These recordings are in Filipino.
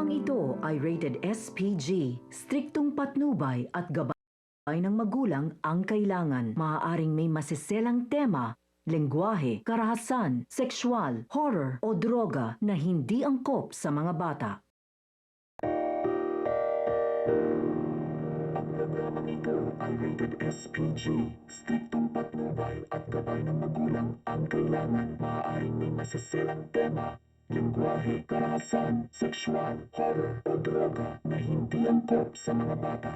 Programang ito ay rated SPG, striktong patnubay at gabay ng magulang ang kailangan. Maaaring may masiselang tema, lengguwahe, karahasan, sexual, horror o droga na hindi angkop sa mga bata. Ang programang ito ay rated SPG, striktong patnubay at gabay ng magulang ang kailangan. Maaaring may masiselang tema, lengguwahe, karahasan, sexual, horror o droga na hindi angkop sa mga bata.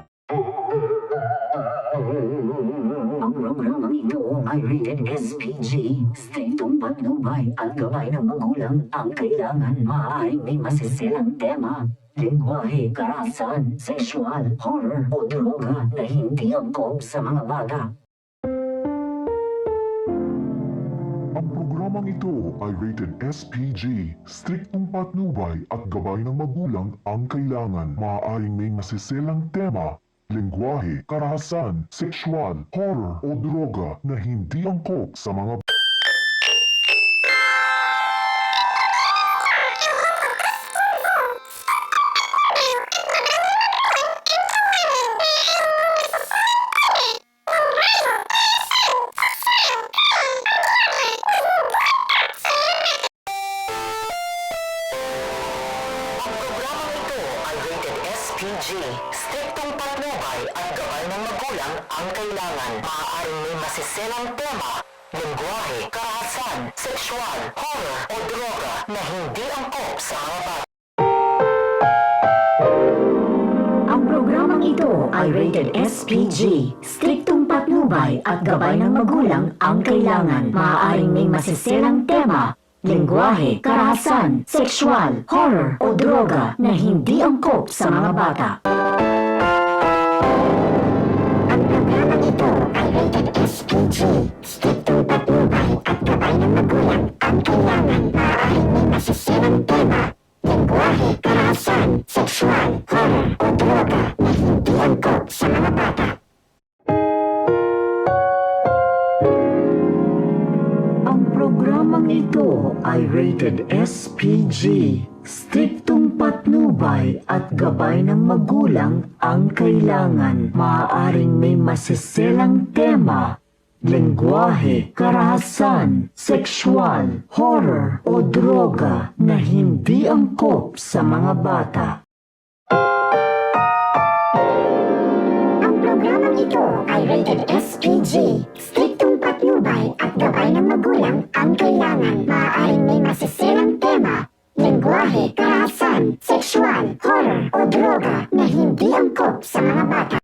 Ang programang ito ay rated SPG, striktong patnubay at gabay ng magulang ang kailangan. Maaaring may masiselang tema, lengguwahe, karahasan, sexual, horror o droga na hindi angkop sa mga bata. Ang programang ito ay rated SPG, striktong patnubay at gabay ng magulang ang kailangan. Maaaring may masiselang tema, lengguwahe, karahasan, sexual, horror o droga na hindi angkop sa mga SPG, striktong patnubay at gabay ng magulang ang kailangan. Maaaring may masiselang tema, lengguwahe, karahasan, sexual, horror o droga na hindi angkop sa mga bata. Ang programang ito ay rated SPG, striktong patnubay at gabay ng magulang ang kailangan. Maaaring may masiselang tema, lengguwahe, karahasan, sexual, horror o droga na hindi angkop sa mga bata. Ang programang ito ay rated SPG, striktong patnubay at gabay ng magulang ang kailangan. Maaaring may masiselang tema, lengguwahe, karahasan, sexual, horror o droga na hindi angkop sa mga bata. Programang ito ay rated SPG, striktong patnubay at gabay ng magulang ang kailangan. Maaaring may masiselang tema, lengguwahe, karahasan, sexual, horror o droga na hindi angkop sa mga bata. Ang programang ito ay rated SPG, striktong patnubay at gabay ng magulang ang kailangan. Maaaring may masiselang tema, lengguwahe, karahasan, sexual, horror o droga na hindi angkop sa mga bata.